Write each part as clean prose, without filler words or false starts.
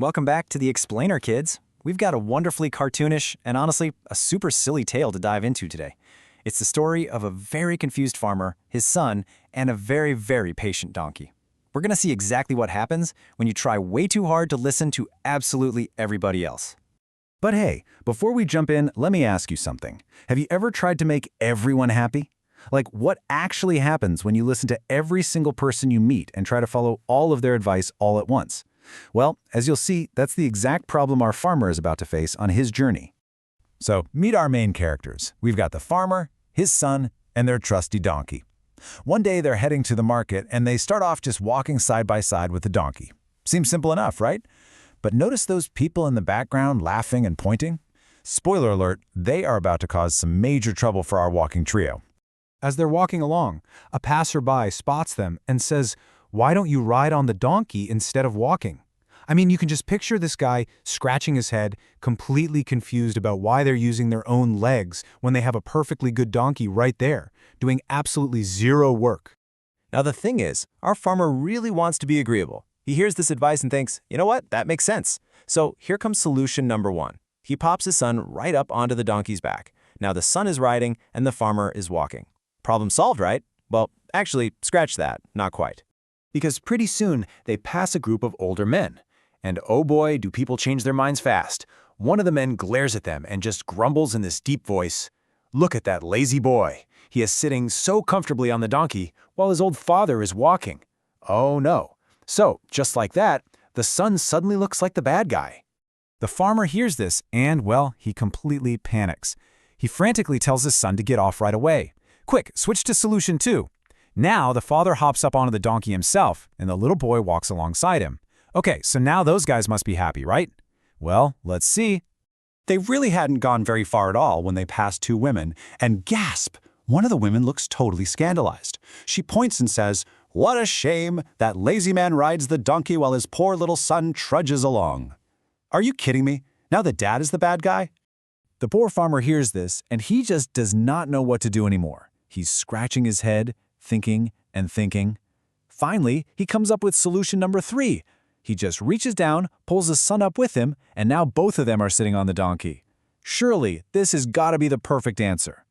Welcome back to the Explainer, kids. We've got a wonderfully cartoonish and honestly a super silly tale to dive into today. It's the story of a very confused farmer, his son, and a very, very patient donkey. We're going to see exactly what happens when you try way too hard to listen to absolutely everybody else. But hey, before we jump in, let me ask you something. Have you ever tried to make everyone happy? Like, what actually happens when you listen to every single person you meet and try to follow all of their advice all at once? Well, as you'll see, that's the exact problem our farmer is about to face on his journey. So, meet our main characters. We've got the farmer, his son, and their trusty donkey. One day they're heading to the market and they start off just walking side by side with the donkey. Seems simple enough, right? But notice those people in the background laughing and pointing? Spoiler alert, they are about to cause some major trouble for our walking trio. As they're walking along, a passerby spots them and says, "Why don't you ride on the donkey instead of walking?" I mean, you can just picture this guy scratching his head, completely confused about why they're using their own legs when they have a perfectly good donkey right there, doing absolutely zero work. Now the thing is, our farmer really wants to be agreeable. He hears this advice and thinks, you know what, that makes sense. So here comes solution number one. He pops his son right up onto the donkey's back. Now the son is riding and the farmer is walking. Problem solved, right? Well, actually, scratch that, not quite. Because pretty soon they pass a group of older men. And oh boy, do people change their minds fast. One of the men glares at them and just grumbles in this deep voice, "Look at that lazy boy. He is sitting so comfortably on the donkey while his old father is walking." Oh no. So, just like that, the son suddenly looks like the bad guy. The farmer hears this and, well, he completely panics. He frantically tells his son to get off right away. Quick, switch to solution 2. Now the father hops up onto the donkey himself, and the little boy walks alongside him. Okay, so now those guys must be happy, right? Well, let's see. They really hadn't gone very far at all when they passed two women, and gasp! One of the women looks totally scandalized. She points and says, "What a shame! That lazy man rides the donkey while his poor little son trudges along." Are you kidding me? Now the dad is the bad guy? The poor farmer hears this, and he just does not know what to do anymore. He's scratching his head, thinking and thinking. Finally, he comes up with solution number 3. He just reaches down, pulls his son up with him, and now both of them are sitting on the donkey. Surely, this has got to be the perfect answer.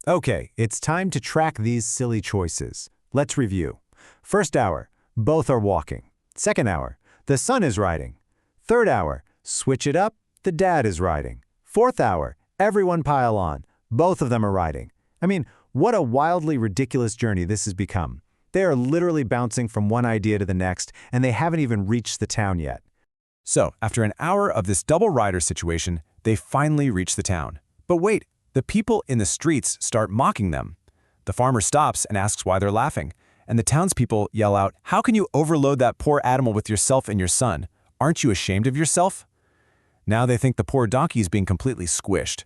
Okay, it's time to track these silly choices. Let's review. First hour, both are walking. Second hour, the son is riding. Third hour, switch it up, the dad is riding. Fourth hour, everyone pile on. Both of them are riding. I mean, what a wildly ridiculous journey this has become. They are literally bouncing from one idea to the next, and they haven't even reached the town yet. So, after an hour of this double rider situation, they finally reach the town. But wait, the people in the streets start mocking them. The farmer stops and asks why they're laughing, and the townspeople yell out, "How can you overload that poor animal with yourself and your son? Aren't you ashamed of yourself?" Now they think the poor donkey is being completely squished.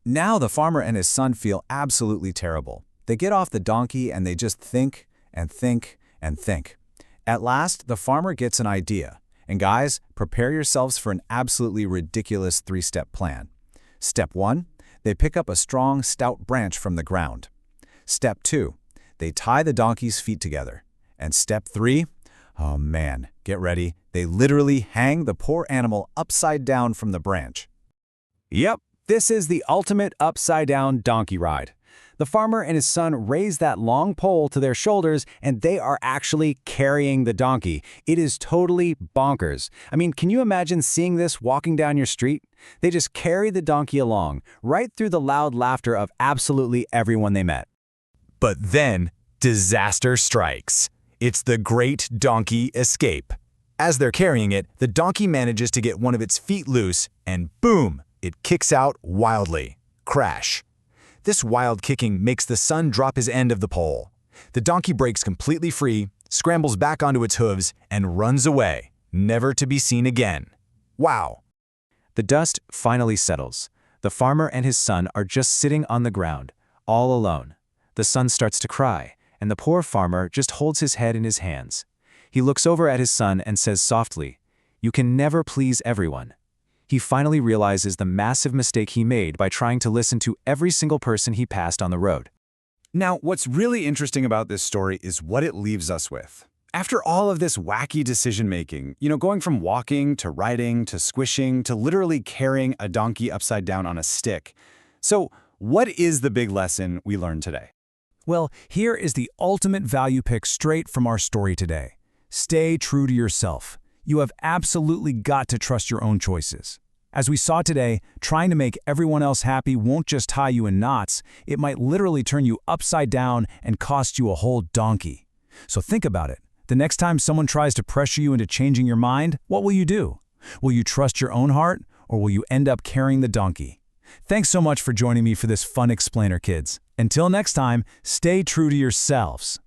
Now the farmer and his son feel absolutely terrible. They get off the donkey and they just think and think and think. At last, the farmer gets an idea. And guys, prepare yourselves for an absolutely ridiculous 3-step plan. Step 1, they pick up a strong, stout branch from the ground. Step 2, they tie the donkey's feet together. And step 3, oh man, get ready, they literally hang the poor animal upside down from the branch. Yep. This is the ultimate upside-down donkey ride. The farmer and his son raise that long pole to their shoulders, and they are actually carrying the donkey. It is totally bonkers. I mean, can you imagine seeing this walking down your street? They just carry the donkey along, right through the loud laughter of absolutely everyone they met. But then, disaster strikes. It's the great donkey escape. As they're carrying it, the donkey manages to get one of its feet loose, and boom! It kicks out wildly. Crash. This wild kicking makes the son drop his end of the pole. The donkey breaks completely free, scrambles back onto its hooves, and runs away, never to be seen again. Wow. The dust finally settles. The farmer and his son are just sitting on the ground, all alone. The son starts to cry, and the poor farmer just holds his head in his hands. He looks over at his son and says softly, "You can never please everyone." He finally realizes the massive mistake he made by trying to listen to every single person he passed on the road. Now, what's really interesting about this story is what it leaves us with. After all of this wacky decision-making, going from walking to riding to squishing to literally carrying a donkey upside down on a stick. So, what is the big lesson we learned today? Well, here is the ultimate value pick straight from our story today. Stay true to yourself. You have absolutely got to trust your own choices. As we saw today, trying to make everyone else happy won't just tie you in knots, it might literally turn you upside down and cost you a whole donkey. So think about it. The next time someone tries to pressure you into changing your mind, what will you do? Will you trust your own heart, or will you end up carrying the donkey? Thanks so much for joining me for this fun explainer, kids. Until next time, stay true to yourselves.